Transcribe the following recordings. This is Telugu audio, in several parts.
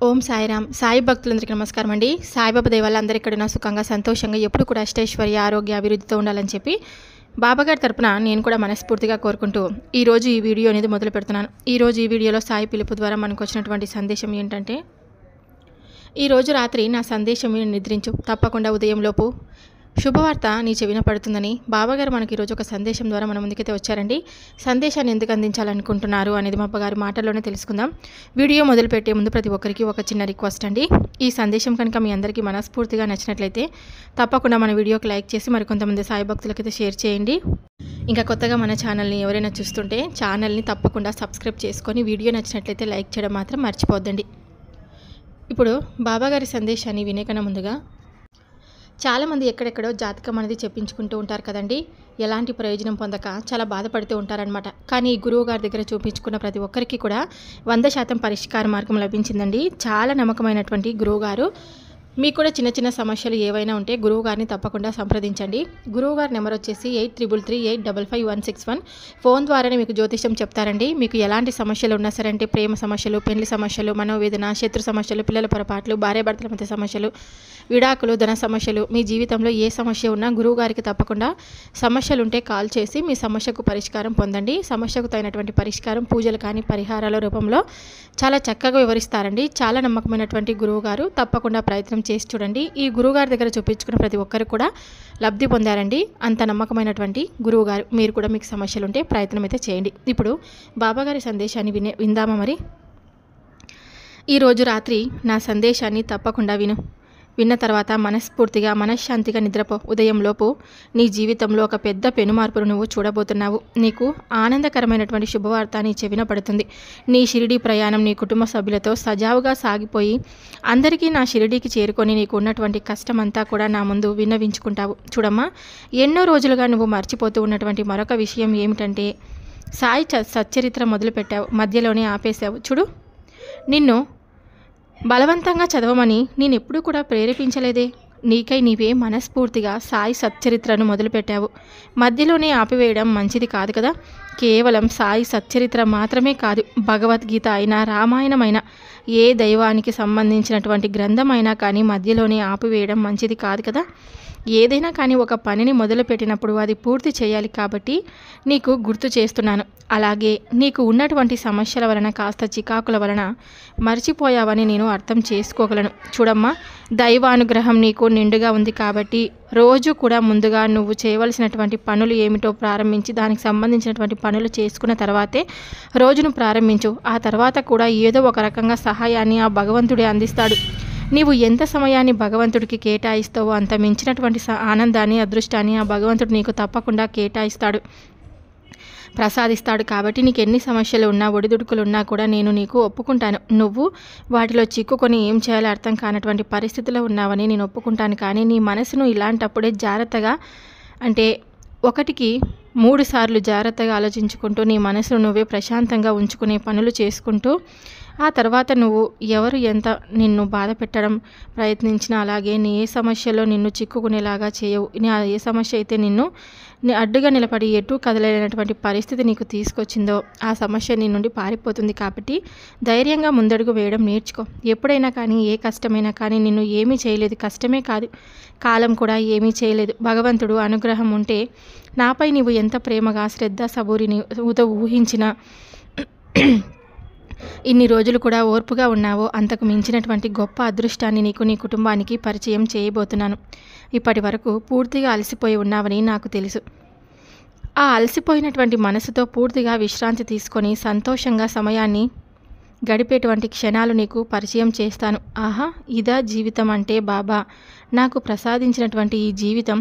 ఓం సాయిరామ్. సాయి భక్తులందరికీ నమస్కారం అండి. సాయిబాబా దయ వల్ల అందరూ ఎక్కడున్నా సుఖంగా సంతోషంగా ఎప్పుడు కూడా అష్టైశ్వర్య ఆరోగ్య అభివృద్ధితో ఉండాలని చెప్పి బాబాగారి తరపున నేను కూడా మనస్ఫూర్తిగా కోరుకుంటూ ఈరోజు ఈ వీడియో అనేది మొదలు పెడుతున్నాను. ఈరోజు ఈ వీడియోలో సాయి పిలుపు ద్వారా మనకు వచ్చినటువంటి సందేశం ఏంటంటే, ఈరోజు రాత్రి నా సందేశం విని నిద్రించు, తప్పకుండా ఉదయంలోపు శుభవార్త నీ చెవిన పడుతుందని బాబాగారు మనకి ఈరోజు ఒక సందేశం ద్వారా మన ముందుకైతే వచ్చారండి. సందేశాన్ని ఎందుకు అందించాలనుకుంటున్నారు అనేది మా బాబాగారి మాటల్లోనే తెలుసుకుందాం. వీడియో మొదలుపెట్టే ముందు ప్రతి ఒక్కరికి ఒక చిన్న రిక్వెస్ట్ అండి. ఈ సందేశం కనుక మీ అందరికీ మనస్ఫూర్తిగా నచ్చినట్లయితే తప్పకుండా మన వీడియోకి లైక్ చేసి మరికొంతమంది సాయి భక్తులకైతే షేర్ చేయండి. ఇంకా కొత్తగా మన ఛానల్ని ఎవరైనా చూస్తుంటే ఛానల్ని తప్పకుండా సబ్స్క్రైబ్ చేసుకొని వీడియో నచ్చినట్లయితే లైక్ చేయడం మాత్రం మర్చిపోద్దండి. ఇప్పుడు బాబాగారి సందేశాన్ని వినే కన్నా ముందుగా, చాలామంది ఎక్కడెక్కడో జాతకం అనేది చెప్పించుకుంటూ ఉంటారు కదండి. ఎలాంటి ప్రయోజనం పొందక చాలా బాధపడుతూ ఉంటారనమాట. కానీ ఈ గురువు గారి దగ్గర చూపించుకున్న ప్రతి ఒక్కరికి కూడా 100% పరిష్కార మార్గం లభించిందండి. చాలా నమ్మకమైనటువంటి గురువు గారు. మీకు కూడా చిన్న చిన్న సమస్యలు ఏవైనా ఉంటే గురువు గారిని తప్పకుండా సంప్రదించండి. గురువు గారి నెంబర్ వచ్చేసి 8338555161. ఫోన్ ద్వారానే మీకు జ్యోతిష్యం చెప్తారండి. మీకు ఎలాంటి సమస్యలు ఉన్నా సరే, అంటే ప్రేమ సమస్యలు, పెళ్లి సమస్యలు, మనోవేదన, శత్రు సమస్యలు, పిల్లల పొరపాట్లు, భార్యాభర్తల మధ్య సమస్యలు, విడాకులు, ధన సమస్యలు, మీ జీవితంలో ఏ సమస్య ఉన్నా గురువు గారికి తప్పకుండా సమస్యలుంటే కాల్ చేసి మీ సమస్యకు పరిష్కారం పొందండి. సమస్యకు తగినటువంటి పరిష్కారం పూజలు కానీ పరిహారాల రూపంలో చాలా చక్కగా వివరిస్తారండి. చాలా నమ్మకమైనటువంటి గురువు గారు. తప్పకుండా ప్రయత్నం చేసి చూడండి. ఈ గురువుగారి దగ్గర చూపించుకున్న ప్రతి ఒక్కరు కూడా లబ్ధి పొందారండి. అంత నమ్మకమైనటువంటి గురువుగారు. మీరు కూడా మీకు సమస్యలు ఉంటే ప్రయత్నం అయితే చేయండి. ఇప్పుడు బాబాగారి సందేశాన్ని విందామా మరి. ఈరోజు రాత్రి నా సందేశాన్ని తప్పకుండా విన్న తర్వాత మనస్ఫూర్తిగా మనశ్శాంతిగా నిద్రపో. ఉదయంలోపు నీ జీవితంలో ఒక పెద్ద పెనుమార్పును నువ్వు చూడబోతున్నావు. నీకు ఆనందకరమైనటువంటి శుభవార్త నీ చెవిన పడుతుంది. నీ షిరిడీ ప్రయాణం నీ కుటుంబ సభ్యులతో సజావుగా సాగిపోయి అందరికీ నా షిరిడీకి చేరుకొని నీకు ఉన్నటువంటి కష్టమంతా కూడా నా ముందు విన్నవించుకుంటావు. చూడమ్మా, ఎన్నో రోజులుగా నువ్వు మర్చిపోతూ ఉన్నటువంటి మరొక విషయం ఏమిటంటే, సాయి సచ్చరిత్ర మొదలుపెట్టావు, మధ్యలోనే ఆపేశావు. చూడు, నిన్ను బలవంతంగా చదవమని నేనెప్పుడూ కూడా ప్రేరేపించలేదే. నీకై నీవే మనస్ఫూర్తిగా సాయి సచ్చరిత్రను మొదలుపెట్టావు. మధ్యలోనే ఆపివేయడం మంచిది కాదు కదా. కేవలం సాయి సచ్చరిత్ర మాత్రమే కాదు, భగవద్గీత అయినా, రామాయణమైనా, ఏ దైవానికి సంబంధించినటువంటి గ్రంథమైనా కానీ మధ్యలోనే ఆపివేయడం మంచిది కాదు కదా. ఏదైనా కానీ ఒక పనిని మొదలుపెట్టినప్పుడు అది పూర్తి చేయాలి. కాబట్టి నీకు గుర్తు చేస్తున్నాను. అలాగే నీకు ఉన్నటువంటి సమస్యల వలన, కాస్త చికాకుల వలన మర్చిపోయావని నేను అర్థం చేసుకోగలను. చూడమ్మా, దైవానుగ్రహం నీకు నిండుగా ఉంది కాబట్టి రోజు కూడా ముందుగా నువ్వు చేయవలసినటువంటి పనులు ఏమిటో ప్రారంభించి దానికి సంబంధించినటువంటి పనులు చేసుకున్న తర్వాతే రోజును ప్రారంభించు. ఆ తర్వాత కూడా ఏదో ఒక రకంగా సహాయాన్ని ఆ భగవంతుడే అందిస్తాడు. నీవు ఎంత సమయాన్ని భగవంతుడికి కేటాయిస్తావో అంత మించినటువంటి ఆనందాన్ని, అదృష్టాన్ని ఆ భగవంతుడు నీకు తప్పకుండా కేటాయిస్తాడు, ప్రసాదిస్తాడు. కాబట్టి నీకు ఎన్ని సమస్యలు ఉన్నా, ఒడిదుడుకులు ఉన్నా కూడా నేను నీకు ఒప్పుకుంటాను. నువ్వు వాటిలో చిక్కుకొని ఏం చేయాలో అర్థం కానటువంటి పరిస్థితిలో ఉన్నావని నేను ఒప్పుకుంటాను. కానీ నీ మనసును ఇలాంటప్పుడే జాగ్రత్తగా, అంటే 1కి 3 సార్లు జాగ్రత్తగా ఆలోచించుకుంటూ నీ మనసును నువ్వే ప్రశాంతంగా ఉంచుకునే పనులు చేసుకుంటూ, ఆ తర్వాత నువ్వు ఎవరు ఎంత నిన్ను బాధ పెట్టడం ప్రయత్నించినా, అలాగే నీ ఏ సమస్యలో నిన్ను చిక్కుకునేలాగా చేయవు. ఏ సమస్య అయితే నిన్ను అడ్డుగా నిలబడి ఎటు కదలలేనటువంటి పరిస్థితి నీకు తీసుకొచ్చిందో ఆ సమస్య నీ నుండి పారిపోతుంది. కాబట్టి ధైర్యంగా ముందడుగు వేయడం నేర్చుకో. ఎప్పుడైనా కానీ ఏ కష్టమైనా కానీ నిన్ను ఏమీ చేయలేదు. కష్టమే కాదు, కాలం కూడా ఏమీ చేయలేదు. భగవంతుడు అనుగ్రహం ఉంటే నాపై నీవు ఎంత ప్రేమగా, శ్రద్ధ, సబూరిని ఊహించినా, ఇన్ని రోజులు కూడా ఓర్పుగా ఉన్నావో అంతకు మించినటువంటి గొప్ప అదృష్టాన్ని నీకు, నీ కుటుంబానికి పరిచయం చేయబోతున్నాను. ఇప్పటి వరకు పూర్తిగా అలసిపోయి ఉన్నావని నాకు తెలుసు. ఆ అలసిపోయినటువంటి మనసుతో పూర్తిగా విశ్రాంతి తీసుకొని సంతోషంగా సమయాన్ని గడిపేటువంటి క్షణాలు నీకు పరిచయం చేస్తాను. ఆహా, ఇదా జీవితం అంటే బాబా నాకు ప్రసాదించినటువంటి ఈ జీవితం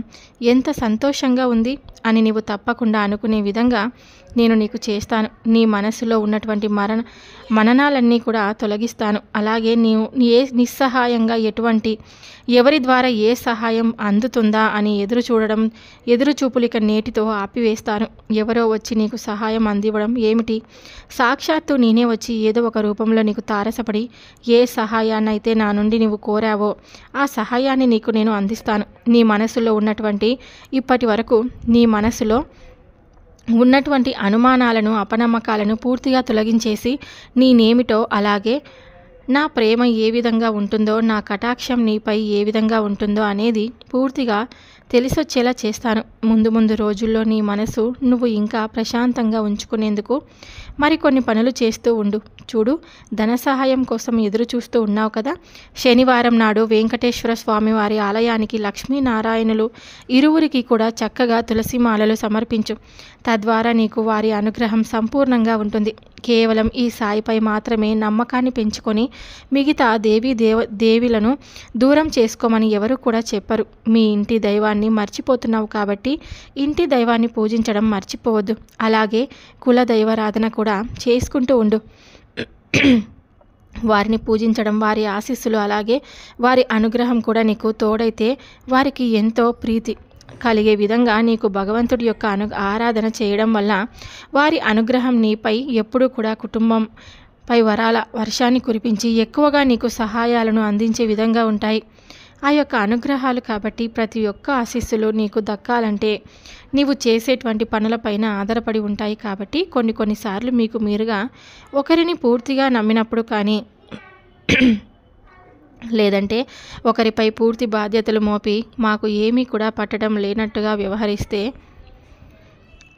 ఎంత సంతోషంగా ఉంది అని నీవు తప్పకుండా అనుకునే విధంగా నేను నీకు చేస్తాను. నీ మనసులో ఉన్నటువంటి మననాలన్నీ కూడా తొలగిస్తాను. అలాగే నీవు నిస్సహాయంగా ఎవరి ద్వారా ఏ సహాయం అందుతుందా అని ఎదురుచూపులిక నేటితో ఆపివేస్తాను. ఎవరో వచ్చి నీకు సహాయం అందివ్వడం ఏమిటి, సాక్షాత్తు నేనే వచ్చి ఏదో ఒక రూపంలో నీకు తారసపడి ఏ సహాయాన్నైతే నా నుండి నీవు కోరావో ఆ సహాయాన్ని నీకు నేను అందిస్తాను. నీ మనసులో ఉన్నటువంటి, ఇప్పటి వరకు నీ మనసులో ఉన్నటువంటి అనుమానాలను, అపనమ్మకాలను పూర్తిగా తొలగించేసి నేనేమిటో, అలాగే నా ప్రేమ ఏ విధంగా ఉంటుందో, నా కటాక్షం నీపై ఏ విధంగా ఉంటుందో అనేది పూర్తిగా తెలిసొచ్చేలా చేస్తాను. ముందు ముందు రోజుల్లో నీ మనసు నువ్వు ఇంకా ప్రశాంతంగా ఉంచుకునేందుకు మరికొన్ని పనులు చేస్తూ ఉండు. చూడు, ధన సహాయం కోసం ఎదురు చూస్తూ ఉన్నావు కదా. శనివారం నాడు వెంకటేశ్వర స్వామి వారి ఆలయానికి లక్ష్మీనారాయణులు ఇరువురికి కూడా చక్కగా తులసి మాలలు సమర్పించు. తద్వారా నీకు వారి అనుగ్రహం సంపూర్ణంగా ఉంటుంది. కేవలం ఈ సాయిపై మాత్రమే నమ్మకాన్ని పెంచుకొని మిగతా దేవీలను దూరం చేసుకోమని ఎవరు కూడా చెప్పరు. మీ ఇంటి దైవాన్ని మర్చిపోతున్నావు కాబట్టి ఇంటి దైవాన్ని పూజించడం మర్చిపోవద్దు. అలాగే కుల దైవారాధన కూడా చేసుకుంటూ ఉండు. వారిని పూజించడం, వారి ఆశీస్సులు, అలాగే వారి అనుగ్రహం కూడా నీకు తోడైతే వారికి ఎంతో ప్రీతి కలిగే విధంగా నీకు భగవంతుడి యొక్క ఆరాధన చేయడం వల్ల వారి అనుగ్రహం నీపై ఎప్పుడూ కూడా కుటుంబంపై వరాల వర్షాన్ని కురిపించి ఎక్కువగా నీకు సహాయాలను అందించే విధంగా ఉంటాయి. ఆ యొక్క అనుగ్రహాలు కాబట్టి ప్రతి ఒక్క ఆశీస్సులు నీకు దక్కాలంటే నీవు చేసేటువంటి పనులపైన ఆధారపడి ఉంటాయి. కాబట్టి కొన్నిసార్లు మీకు మీరుగా ఒకరిని పూర్తిగా నమ్మినప్పుడు కానీ లేదంటే ఒకరిపై పూర్తి బాధ్యతలు మోపి మాకు ఏమీ కూడా పట్టడం లేనట్టుగా వ్యవహరిస్తే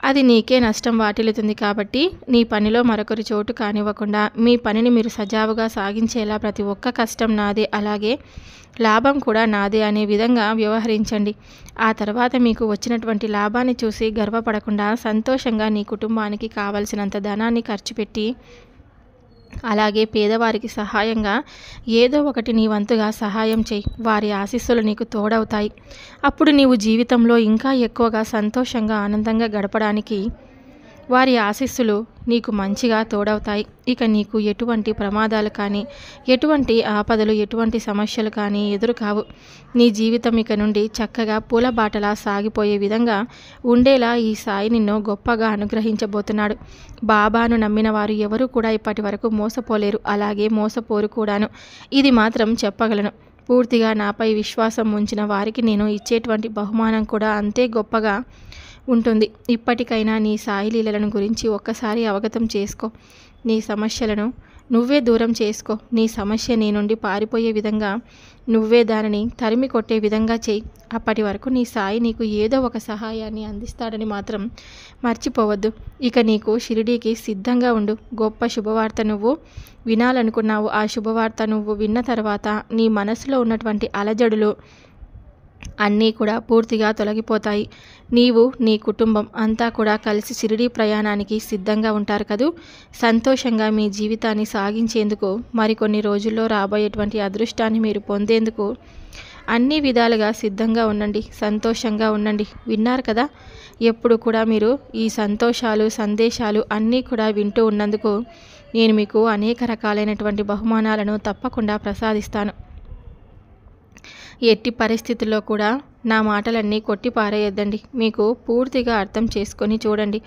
అది నీకే నష్టం వాటిల్లుతుంది. కాబట్టి నీ పనిలో మరొకరి చోటు కానివ్వకుండా మీ పనిని మీరు సజావుగా సాగించేలా ప్రతి ఒక్క కష్టం నాదే, అలాగే లాభం కూడా నాదే అనే విధంగా వ్యవహరించండి. ఆ తర్వాత మీకు వచ్చినటువంటి లాభాన్ని చూసి గర్వపడకుండా సంతోషంగా నీ కుటుంబానికి కావలసినంత ధనాన్ని ఖర్చు పెట్టి, అలాగే పేదవారికి సహాయంగా ఏదో ఒకటి నీ వంతుగా సహాయం చేయి. వారి ఆశీస్సులు నీకు తోడవుతాయి. అప్పుడు నీవు జీవితంలో ఇంకా ఎక్కువగా సంతోషంగా ఆనందంగా గడపడానికి వారి ఆశీస్సులు నీకు మంచిగా తోడవుతాయి. ఇక నీకు ఎటువంటి ప్రమాదాలు కానీ, ఎటువంటి ఆపదలు, ఎటువంటి సమస్యలు కానీ ఎదురు కావు. నీ జీవితం ఇక నుండి చక్కగా పూల బాటలా సాగిపోయే విధంగా ఉండేలా ఈ సాయి నిన్ను గొప్పగా అనుగ్రహించబోతున్నాడు. బాబాను నమ్మిన వారు ఎవరూ కూడా ఇప్పటి వరకు మోసపోలేరు, అలాగే మోసపోరు కూడాను. ఇది మాత్రం చెప్పగలను. పూర్తిగా నాపై విశ్వాసం ఉంచిన వారికి నేను ఇచ్చేటువంటి బహుమానం కూడా అంతే గొప్పగా ఉంటుంది. ఇప్పటికైనా నీ సాయి లీలలను గురించి ఒక్కసారి అవగతం చేసుకో. నీ సమస్యలను నువ్వే దూరం చేసుకో. నీ సమస్య నీ నుండి పారిపోయే విధంగా నువ్వే దానిని తరిమి కొట్టే విధంగా చేయి. అప్పటి వరకు నీ సాయి నీకు ఏదో ఒక సహాయాన్ని అందిస్తాడని మాత్రం మర్చిపోవద్దు. ఇక నీకు షిరిడీకి సిద్ధంగా ఉండు. గొప్ప శుభవార్త నువ్వు వినాలనుకున్నావు. ఆ శుభవార్త నువ్వు విన్న తర్వాత నీ మనసులో ఉన్నటువంటి అలజడులు అన్నీ కూడా పూర్తిగా తొలగిపోతాయి. నీవు, నీ కుటుంబం అంతా కూడా కలిసి షిరిడీ ప్రయాణానికి సిద్ధంగా ఉంటారు కదూ. సంతోషంగా మీ జీవితాన్ని సాగించేందుకు మరికొన్ని రోజుల్లో రాబోయేటువంటి అదృష్టాన్ని మీరు పొందేందుకు అన్ని విధాలుగా సిద్ధంగా ఉండండి. సంతోషంగా ఉండండి. విన్నారు కదా. ఎప్పుడు కూడా మీరు ఈ సంతోషాలు, సందేశాలు అన్నీ కూడా వింటూ ఉన్నందుకు నేను మీకు అనేక రకాలైనటువంటి బహుమానాలను తప్పకుండా ప్రసాదిస్తాను. ఎట్టి పరిస్థితుల్లో కూడా నా మాటలన్నీ కొట్టి పారేయొద్దండి. మీకు పూర్తిగా అర్థం చేసుకొని చూడండి.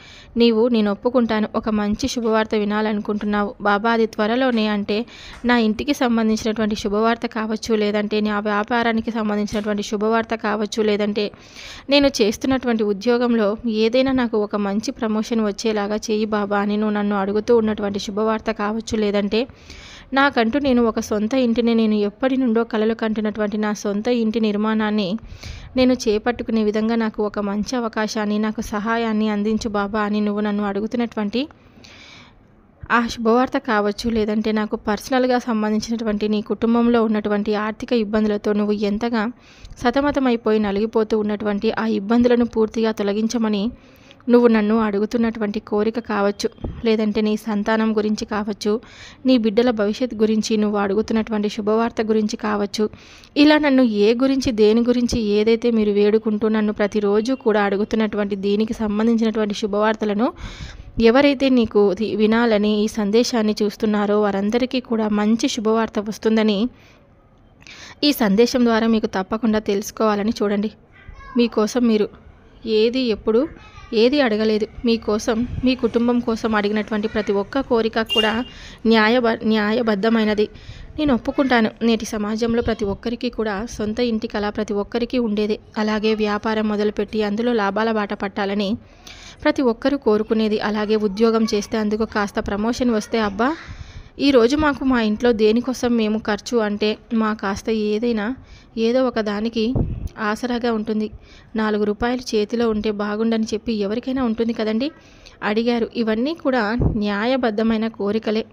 నేను ఒప్పుకుంటాను, ఒక మంచి శుభవార్త వినాలనుకుంటున్నావు బాబా, అది త్వరలోనే అంటే నా ఇంటికి సంబంధించినటువంటి శుభవార్త కావచ్చు, లేదంటే నా వ్యాపారానికి సంబంధించినటువంటి శుభవార్త కావచ్చు, లేదంటే నేను చేస్తున్నటువంటి ఉద్యోగంలో ఏదైనా నాకు ఒక మంచి ప్రమోషన్ వచ్చేలాగా చేయి బాబా అని నువ్వు నన్ను అడుగుతూ ఉన్నటువంటి శుభవార్త కావచ్చు, లేదంటే నాకంటూ నేను ఒక సొంత ఇంటిని నేను ఎప్పటి నుండో కలలు కంటున్నటువంటి నా సొంత ఇంటి నిర్మాణాన్ని నేను చేపట్టుకునే విధంగా నాకు ఒక మంచి అవకాశాన్ని, నాకు సహాయాన్ని అందించు బాబా అని నువ్వు నన్ను అడుగుతున్నటువంటి ఆ శుభవార్త కావచ్చు, లేదంటే నాకు పర్సనల్గా సంబంధించినటువంటి నీ కుటుంబంలో ఉన్నటువంటి ఆర్థిక ఇబ్బందులతో నువ్వు ఎంతగా సతమతమైపోయి నలిగిపోతూ ఉన్నటువంటి ఆ ఇబ్బందులను పూర్తిగా తొలగించమని నువ్వు నన్ను అడుగుతున్నటువంటి కోరిక కావచ్చు, లేదంటే నీ సంతానం గురించి కావచ్చు, నీ బిడ్డల భవిష్యత్తు గురించి నువ్వు అడుగుతున్నటువంటి శుభవార్త గురించి కావచ్చు. ఇలా నన్ను దేని గురించి ఏదైతే మీరు వేడుకుంటూ నన్ను ప్రతిరోజు కూడా అడుగుతున్నటువంటి దీనికి సంబంధించినటువంటి శుభవార్తలను ఎవరైతే నీకు వినాలని ఈ సందేశాన్ని చూస్తున్నారో వారందరికీ కూడా మంచి శుభవార్త వస్తుందని ఈ సందేశం ద్వారా మీకు తప్పకుండా తెలుసుకోవాలని చూడండి. మీకోసం మీరు ఎప్పుడు ఏది అడగలేదు. మీకోసం, మీ కుటుంబం కోసం అడిగినటువంటి ప్రతి ఒక్క కోరిక కూడా న్యాయబద్ధమైనది. నేను ఒప్పుకుంటాను. నేటి సమాజంలో ప్రతి ఒక్కరికి కూడా సొంత ఇంటి కల ప్రతి ఒక్కరికి ఉండేది. అలాగే వ్యాపారం మొదలుపెట్టి అందులో లాభాల బాట పట్టాలని ప్రతి ఒక్కరూ కోరుకునేది. అలాగే ఉద్యోగం చేస్తే అందుకు కాస్త ప్రమోషన్ వస్తే అబ్బా ఈరోజు మాకు మా ఇంట్లో దేనికోసం మేము ఖర్చు అంటే మా కాస్త ఏదో ఒక దానికి ఆసరాగా ఉంటుంది. 4 రూపాయలు చేతిలో ఉంటే బాగుండని చెప్పి ఎవరికైనా ఉంటుంది కదండి అడిగారు. ఇవన్నీ కూడా న్యాయబద్ధమైన కోరికలే.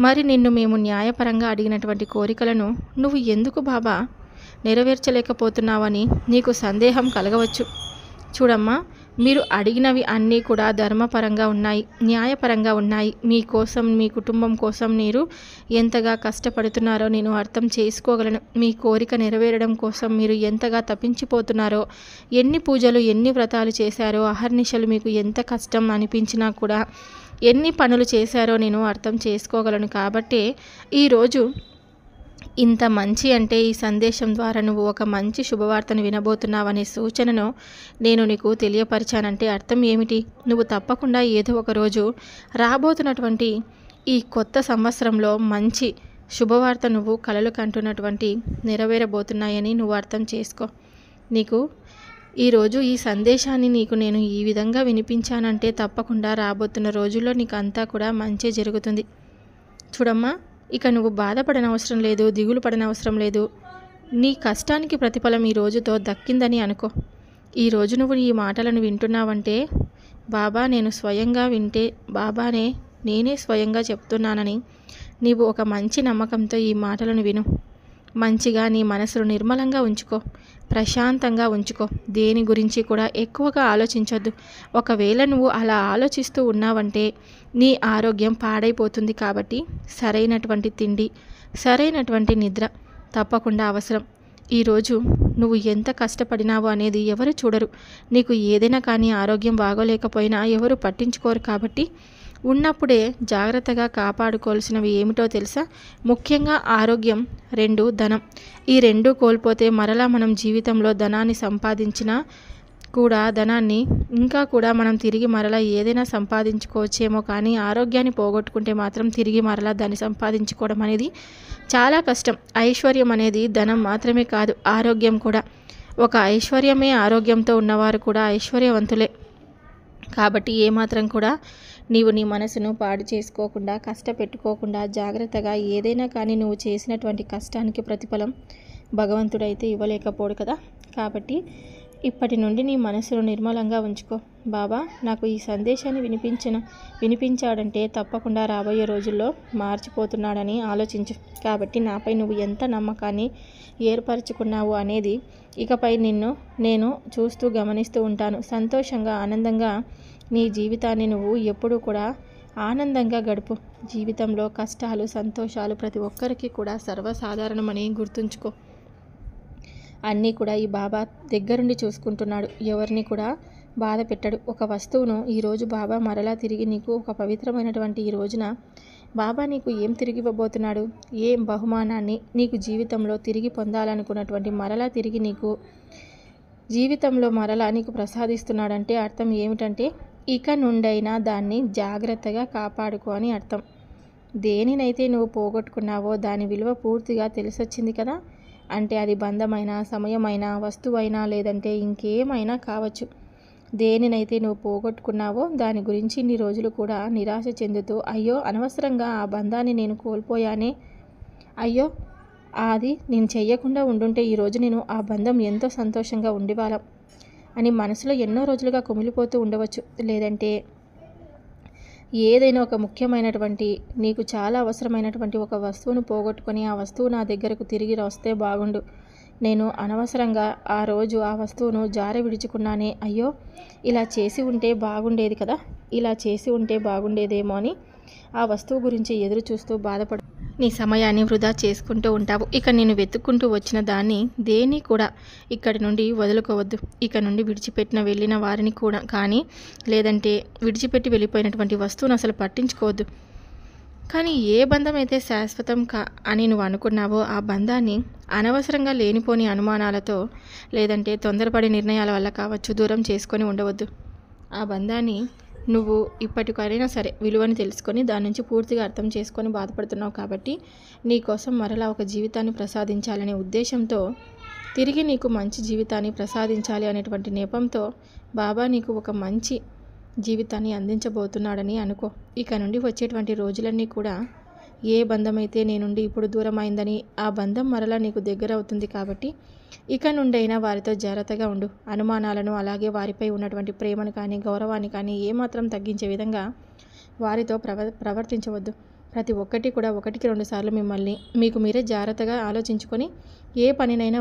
మరి నిన్ను మేము న్యాయపరంగా అడిగినటువంటి కోరికలను నువ్వు ఎందుకు బాబా నెరవేర్చలేకపోతున్నావని నీకు సందేహం కలగవచ్చు. చూడమ్మా, మీరు అడిగినవి అన్నీ కూడా ధర్మపరంగా ఉన్నాయి, న్యాయపరంగా ఉన్నాయి. మీకోసం, మీ కుటుంబం కోసం మీరు ఎంతగా కష్టపడుతున్నారో నేను అర్థం చేసుకోగలను. మీ కోరిక నెరవేరడం కోసం మీరు ఎంతగా తప్పించిపోతున్నారో, ఎన్ని పూజలు, ఎన్ని వ్రతాలు చేశారో, అహర్నిశలు మీకు ఎంత కష్టం అనిపించినా కూడా ఎన్ని పనులు చేశారో నేను అర్థం చేసుకోగలను. కాబట్టే ఈరోజు ఇంత మంచి అంటే ఈ సందేశం ద్వారా నువ్వు ఒక మంచి శుభవార్తను వినబోతున్నావనే సూచనను నేను నీకు తెలియపరిచానంటే అర్థం ఏమిటి? నువ్వు తప్పకుండా ఏదో ఒక రోజు రాబోతున్నటువంటి ఈ కొత్త సంవత్సరంలో మంచి శుభవార్త నువ్వు కలలు కంటున్నటువంటి నెరవేరబోతున్నాయని నువ్వు అర్థం చేసుకో. నీకు ఈరోజు ఈ సందేశాన్ని నేను ఈ విధంగా వినిపించానంటే తప్పకుండా రాబోతున్న రోజుల్లో నీకు అంతా కూడా మంచి జరుగుతుంది. చూడమ్మా, ఇక నువ్వు బాధపడనవసరం లేదు, దిగులు పడనవసరం లేదు. నీ కష్టానికి ప్రతిఫలం ఈ రోజుతో దక్కిందని అనుకో. ఈరోజు నువ్వు ఈ మాటలను వింటున్నావంటే బాబా నేను స్వయంగా వింటే నేనే స్వయంగా చెప్తున్నానని నీవు ఒక మంచి నమ్మకంతో ఈ మాటలను విను. మంచిగా నీ మనసును నిర్మలంగా ఉంచుకో, ప్రశాంతంగా ఉంచుకో. దేని గురించి కూడా ఎక్కువగా ఆలోచించొద్దు. ఒకవేళ నువ్వు అలా ఆలోచిస్తూ ఉన్నావంటే నీ ఆరోగ్యం పాడైపోతుంది. కాబట్టి సరైనటువంటి తిండి, సరైనటువంటి నిద్ర తప్పకుండా అవసరం. ఈరోజు నువ్వు ఎంత కష్టపడినావో అనేది ఎవరు చూడరు. నీకు ఏదైనా కానీ ఆరోగ్యం బాగోలేకపోయినా ఎవరు పట్టించుకోరు. కాబట్టి ఉన్నప్పుడే జాగ్రత్తగా కాపాడుకోవాల్సినవి ఏమిటో తెలుసా? ముఖ్యంగా ఆరోగ్యం, 2 ధనం. ఈ 2 కోల్పోతే మరలా మనం జీవితంలో ధనాన్ని సంపాదించినా కూడా ధనాన్ని ఇంకా కూడా మనం తిరిగి మరలా ఏదైనా సంపాదించుకోవచ్చేమో, కానీ ఆరోగ్యాన్ని పోగొట్టుకుంటే మాత్రం తిరిగి మరలా దాన్ని సంపాదించుకోవడం అనేది చాలా కష్టం. ఐశ్వర్యం అనేది ధనం మాత్రమే కాదు, ఆరోగ్యం కూడా. ఒక ఐశ్వర్యమే ఆరోగ్యంతో ఉన్నవారు కూడా ఐశ్వర్యవంతులే. కాబట్టి ఏమాత్రం కూడా నీవు నీ మనసును పాడు చేసుకోకుండా, కష్టపెట్టుకోకుండా జాగ్రత్తగా ఏదైనా కానీ నువ్వు చేసినటువంటి కష్టానికి ప్రతిఫలం భగవంతుడైతే ఇవ్వలేకపోడు కదా. కాబట్టి ఇప్పటి నుండి నీ మనసును నిర్మలంగా ఉంచుకో. బాబా నాకు ఈ సందేశాన్ని వినిపించాడంటే తప్పకుండా రాబోయే రోజుల్లో మార్చిపోతున్నాడని ఆలోచించు. కాబట్టి నాపై నువ్వు ఎంత నమ్మకాన్ని ఏర్పరచుకున్నావు అనేది ఇకపై నేను చూస్తూ గమనిస్తూ ఉంటాను. సంతోషంగా, ఆనందంగా నీ జీవితాన్ని నువ్వు ఎప్పుడూ కూడా ఆనందంగా గడుపు. జీవితంలో కష్టాలు, సంతోషాలు ప్రతి ఒక్కరికి కూడా సర్వసాధారణమని గుర్తుంచుకో. అన్నీ కూడా ఈ బాబా దగ్గరుండి చూసుకుంటున్నాడు. ఎవరిని కూడా బాధ పెట్టడు. ఒక వస్తువును ఈరోజు బాబా మరలా తిరిగి నీకు ఒక పవిత్రమైనటువంటి ఈ రోజున బాబా నీకు ఏం తిరిగి ఇవ్వబోతున్నాడు? ఏం బహుమానాన్ని నీకు జీవితంలో తిరిగి పొందాలనుకున్నటువంటి మరలా తిరిగి నీకు జీవితంలో మరలా నీకు ప్రసాదిస్తున్నాడంటే అర్థం ఏమిటంటే ఇక నుండైనా దాన్ని జాగ్రత్తగా కాపాడుకో అని అర్థం. దేనినైతే నువ్వు పోగొట్టుకున్నావో దాని విలువ పూర్తిగా తెలిసొచ్చింది కదా. అంటే అది బంధమైనా, సమయమైనా, వస్తువైనా, లేదంటే ఇంకేమైనా కావచ్చు. దేనినైతే నువ్వు పోగొట్టుకున్నావో దాని గురించి ఇన్ని రోజులు కూడా నిరాశ చెందుతూ, అయ్యో అనవసరంగా ఆ బంధాన్ని నేను కోల్పోయానే, అయ్యో అది నేను చెయ్యకుండా ఉండుంటే ఈరోజు నేను ఆ బంధం ఎంతో సంతోషంగా ఉండేవాళ్ళం అని మనసులో ఎన్నో రోజులుగా కుమిలిపోతూ ఉండవచ్చు. లేదంటే ఏదైనా ఒక ముఖ్యమైనటువంటి నీకు చాలా అవసరమైనటువంటి ఒక వస్తువును పోగొట్టుకొని ఆ వస్తువు నా దగ్గరకు తిరిగి వస్తే బాగుండు, నేను అనవసరంగా ఆ రోజు ఆ వస్తువును జార విడుచుకున్నానే, అయ్యో ఇలా చేసి ఉంటే బాగుండేది కదా, ఇలా చేసి ఉంటే బాగుండేదేమో అని ఆ వస్తువు గురించి ఎదురు చూస్తూ బాధపడు నీ సమయాన్ని వృధా చేసుకుంటూ ఉంటావు. ఇక నేను వెతుక్కుంటూ వచ్చిన దాన్ని దేన్ని కూడా ఇక్కడి నుండి వదులుకోవద్దు. ఇక నుండి విడిచిపెట్టిన వెళ్ళిన వారిని కూడా కానీ, లేదంటే విడిచిపెట్టి వెళ్ళిపోయినటువంటి వస్తువును అసలు పట్టించుకోవద్దు. కానీ ఏ బంధం అయితే శాశ్వతం అని నువ్వు అనుకున్నావో ఆ బంధాన్ని అనవసరంగా లేనిపోని అనుమానాలతో, లేదంటే తొందరపడి నిర్ణయాల వల్ల కావచ్చు దూరం చేసుకొని ఉండవద్దు. ఆ బంధాన్ని నువ్వు ఇప్పటికైనా సరే విలువని తెలుసుకొని దాని నుంచి పూర్తిగా అర్థం చేసుకొని బాధపడుతున్నావు. కాబట్టి నీ కోసం మరలా ఒక జీవితాన్ని ప్రసాదించాలనే ఉద్దేశంతో, తిరిగి నీకు మంచి జీవితాన్ని ప్రసాదించాలి అనేటువంటి నెపంతో బాబా నీకు ఒక మంచి జీవితాన్ని అందించబోతున్నాడని అనుకో. ఇక నుండి వచ్చేటువంటి రోజులన్నీ కూడా ఏ బంధమైతే నీ నుండి ఇప్పుడు దూరం అయిందని ఆ బంధం మరలా నీకు దగ్గర అవుతుంది. కాబట్టి ఇక నుండైనా వారితో జాగ్రత్తగా ఉండు. అనుమానాలను అలాగే వారిపై ఉన్నటువంటి ప్రేమను కానీ గౌరవాన్ని కానీ ఏమాత్రం తగ్గించే విధంగా వారితో ప్రవర్తించవద్దు. ప్రతి ఒక్కటి కూడా 1కి 2 సార్లు మీకు మీరే జాగ్రత్తగా ఆలోచించుకొని ఏ పనినైనా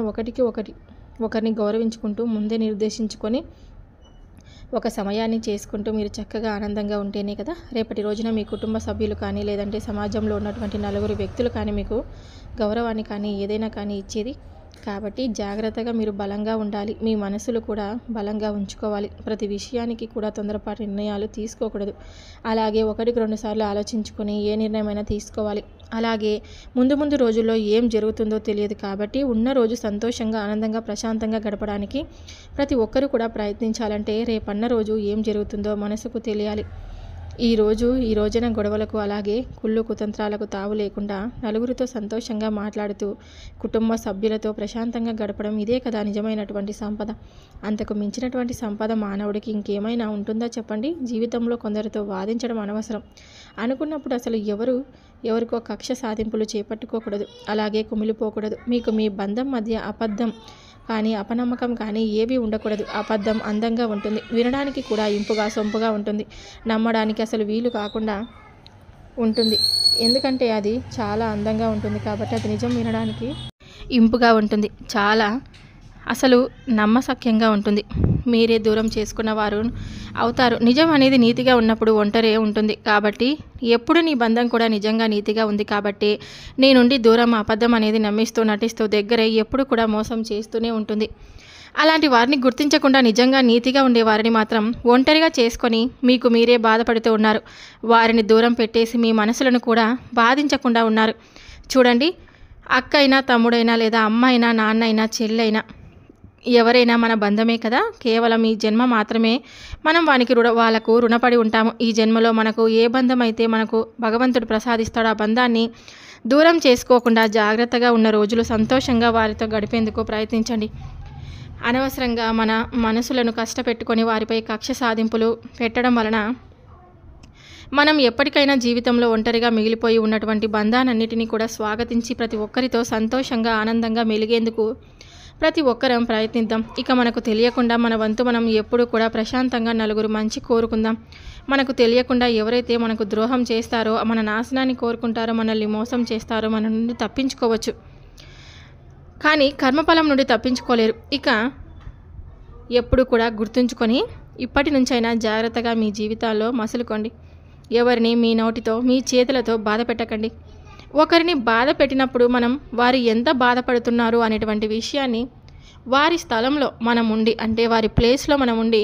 ఒకరిని గౌరవించుకుంటూ ముందే నిర్దేశించుకొని ఒక సమయాన్ని చేసుకుంటూ మీరు చక్కగా ఆనందంగా ఉంటేనే కదా రేపటి రోజున మీ కుటుంబ సభ్యులు కానీ లేదంటే సమాజంలో ఉన్నటువంటి నలుగురు వ్యక్తులు కానీ మీకు గౌరవాన్ని కానీ ఏదైనా కానీ ఇచ్చేది. కాబట్టి జాగ్రత్తగా మీరు బలంగా ఉండాలి. మీ మనసులు కూడా బలంగా ఉంచుకోవాలి. ప్రతి విషయానికి కూడా తొందరపాటు నిర్ణయాలు తీసుకోకూడదు. అలాగే 1కి 2 సార్లు ఆలోచించుకొని ఏ నిర్ణయమైనా తీసుకోవాలి. అలాగే ముందు రోజుల్లో ఏం జరుగుతుందో తెలియదు. కాబట్టి ఉన్న రోజు సంతోషంగా ఆనందంగా ప్రశాంతంగా గడపడానికి ప్రతి ఒక్కరూ కూడా ప్రయత్నించాలంటే రేపన్న రోజు ఏం జరుగుతుందో మనసుకు తెలియాలి. ఈ రోజున గొడవలకు అలాగే కుళ్ళు కుతంత్రాలకు తావు లేకుండా నలుగురితో సంతోషంగా మాట్లాడుతూ కుటుంబ సభ్యులతో ప్రశాంతంగా గడపడం ఇదే కదా నిజమైనటువంటి సంపద. అంతకు మించినటువంటి సంపద మానవుడికి ఇంకేమైనా ఉంటుందా చెప్పండి. జీవితంలో కొందరితో వాదించడం అనవసరం. అనుకున్నప్పుడు అసలు ఎవరికో కక్ష సాధింపులు చేపట్టుకోకూడదు. అలాగే కుమిలిపోకూడదు. మీకు మీ బంధం మధ్య అబద్ధం కానీ అపనమ్మకం కానీ ఏవి ఉండకూడదు. అబద్ధం అందంగా ఉంటుంది, వినడానికి కూడా ఇంపుగా సొంపుగా ఉంటుంది, నమ్మడానికి అసలు వీలు కాకుండా ఉంటుంది. ఎందుకంటే అది చాలా అందంగా ఉంటుంది కాబట్టి అది నిజం వినడానికి ఇంపుగా ఉంటుంది, చాలా అసలు నమ్మశక్యంగా ఉంటుంది. మీరే దూరం చేసుకున్న వారు అవుతారు. నిజం అనేది నీతిగా ఉన్నప్పుడు ఒంటరే ఉంటుంది. కాబట్టి ఎప్పుడు నీ బంధం కూడా నిజంగా నీతిగా ఉంది కాబట్టి నీ నుండి దూరం అబద్ధం అనేది నమ్మిస్తూ నటిస్తూ దగ్గరే ఎప్పుడు కూడా మోసం చేస్తూనే ఉంటుంది. అలాంటి వారిని గుర్తించకుండా నిజంగా నీతిగా ఉండే వారిని మాత్రం ఒంటరిగా చేసుకొని మీకు మీరే బాధపడుతూ ఉన్నారు. వారిని దూరం పెట్టేసి మీ మనసులను కూడా బాధించకుండా ఉన్నారు. చూడండి, అక్క అయినా తమ్ముడైనా లేదా అమ్మ అయినా నాన్న అయినా చెల్లైనా ఎవరైనా మన బంధమే కదా. కేవలం ఈ జన్మ మాత్రమే మనం వాళ్ళకు రుణపడి ఉంటాము. ఈ జన్మలో మనకు ఏ బంధం అయితే మనకు భగవంతుడు ప్రసాదిస్తాడో ఆ బంధాన్ని దూరం చేసుకోకుండా జాగ్రత్తగా ఉన్న రోజులు సంతోషంగా వారితో గడిపేందుకు ప్రయత్నించండి. అనవసరంగా మన మనసులను కష్టపెట్టుకొని వారిపై కక్ష సాధింపులు పెట్టడం వలన మనం ఎప్పటికైనా జీవితంలో ఒంటరిగా మిగిలిపోయి ఉన్నటువంటి బంధాలన్నిటినీ కూడా స్వాగతించి ప్రతి ఒక్కరితో సంతోషంగా ఆనందంగా మెలిగేందుకు ప్రతి ఒక్కరం ప్రయత్నిద్దాం. ఇక మనకు తెలియకుండా మన వంతు మనం ఎప్పుడు కూడా ప్రశాంతంగా నలుగురు మంచి కోరుకుందాం. మనకు తెలియకుండా ఎవరైతే మనకు ద్రోహం చేస్తారో, మన నాశనాన్ని కోరుకుంటారో, మనల్ని మోసం చేస్తారో మన నుండి తప్పించుకోవచ్చు, కానీ కర్మఫలం నుండి తప్పించుకోలేరు. ఇక ఎప్పుడు కూడా గుర్తుంచుకొని ఇప్పటి నుంచైనా జాగ్రత్తగా మీ జీవితాల్లో మసులుకోండి. ఎవరిని మీ నోటితో మీ చేతులతో బాధ పెట్టకండి. ఒకరిని బాధ పెట్టినప్పుడు మనం వారు ఎంత బాధపడుతున్నారు అనేటువంటి విషయాన్ని వారి స్థలంలో మనం ఉండి, అంటే వారి ప్లేస్లో మనం ఉండి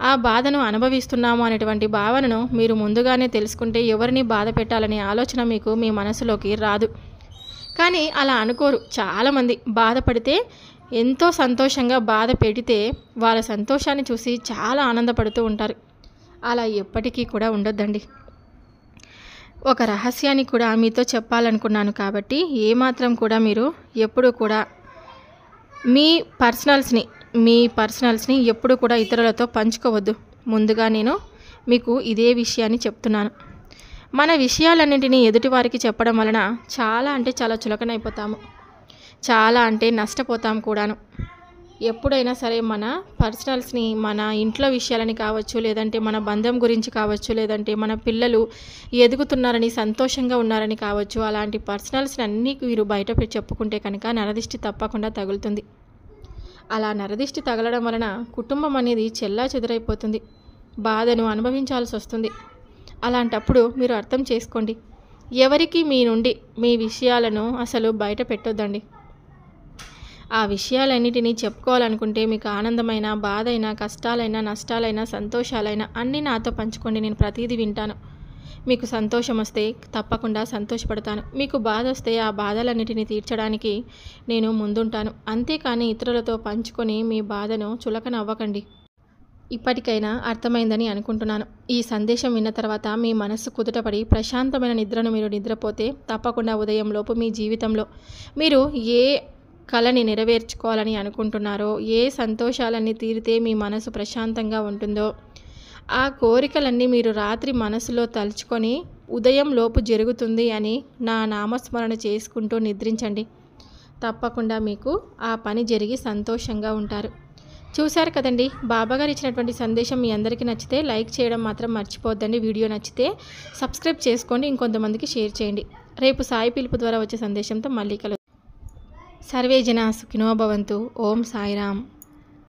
ఆ బాధను అనుభవిస్తున్నాము అనేటువంటి భావనను మీరు ముందుగానే తెలుసుకుంటే ఎవరిని బాధ పెట్టాలనే ఆలోచన మీకు మీ మనసులోకి రాదు. కానీ అలా అనుకోరు చాలామంది. బాధపడితే ఎంతో సంతోషంగా బాధ పెడితే వాళ్ళ సంతోషాన్ని చూసి చాలా ఆనందపడుతూ ఉంటారు. అలా ఎప్పటికీ కూడా ఉండొద్దండి. ఒక రహస్యాన్ని కూడా మీతో చెప్పాలనుకున్నాను కాబట్టి ఏమాత్రం కూడా మీరు ఎప్పుడు కూడా మీ పర్సనల్స్ని ఎప్పుడు కూడా ఇతరులతో పంచుకోవద్దు. ముందుగా నేను మీకు ఇదే విషయాన్ని చెప్తున్నాను. మన విషయాలన్నింటినీ ఎదుటివారికి చెప్పడం వలన చాలా అంటే చాలా చులకనైపోతాము, చాలా అంటే నష్టపోతాం కూడాను. ఎప్పుడైనా సరే మన పర్సనల్స్ని, మన ఇంట్లో విషయాలని కావచ్చు, లేదంటే మన బంధం గురించి కావచ్చు, లేదంటే మన పిల్లలు ఎదుగుతున్నారని సంతోషంగా ఉన్నారని కావచ్చు, అలాంటి పర్సనల్స్ని అన్నీ మీరు బయట చెప్పుకుంటే కనుక నరదిష్టి తప్పకుండా తగులుతుంది. అలా నరదిష్టి తగలడం వలన కుటుంబం అనేది చెల్లాచెదురైపోతుంది, బాధను అనుభవించాల్సి వస్తుంది. అలాంటప్పుడు మీరు అర్థం చేసుకోండి, ఎవరికి మీ నుండి మీ విషయాలను అసలు బయట పెట్టొద్దండి. ఆ విషయాలన్నిటినీ చెప్పుకోవాలనుకుంటే మీకు ఆనందమైన, బాధ అయినా, కష్టాలైనా, నష్టాలైనా, సంతోషాలైనా అన్నీ నాతో పంచుకోండి. నేను ప్రతిదీ వింటాను. మీకు సంతోషం వస్తే తప్పకుండా సంతోషపడతాను, మీకు బాధ వస్తే ఆ బాధలన్నిటినీ తీర్చడానికి నేను ముందుంటాను. అంతేకాని ఇతరులతో పంచుకొని మీ బాధను చులకన అవ్వకండి. ఇప్పటికైనా అర్థమైందని అనుకుంటున్నాను. ఈ సందేశం విన్న తర్వాత మీ మనస్సు కుదుటపడి ప్రశాంతమైన నిద్రను మీరు నిద్రపోతే తప్పకుండా ఉదయం లోపు మీ జీవితంలో మీరు ఏ కళని నెరవేర్చుకోవాలని అనుకుంటున్నారో, ఏ సంతోషాలన్నీ తీరితే మీ మనసు ప్రశాంతంగా ఉంటుందో ఆ కోరికలన్నీ మీరు రాత్రి మనసులో తలుచుకొని ఉదయం లోపు జరుగుతుంది అని నా నామస్మరణ చేసుకుంటూ నిద్రించండి. తప్పకుండా మీకు ఆ పని జరిగి సంతోషంగా ఉంటారు. చూశారు కదండి, బాబాగారు ఇచ్చినటువంటి సందేశం మీ అందరికీ నచ్చితే లైక్ చేయడం మాత్రం మర్చిపోవద్దండి. వీడియో నచ్చితే సబ్స్క్రైబ్ చేసుకోండి, ఇంకొంతమందికి షేర్ చేయండి. రేపు సాయి పిలుపు ద్వారా వచ్చే సందేశంతో మళ్ళీ కలుద్దాం. సర్వే జనా సుఖినో భవంతు. ఓం సాయిరామ్.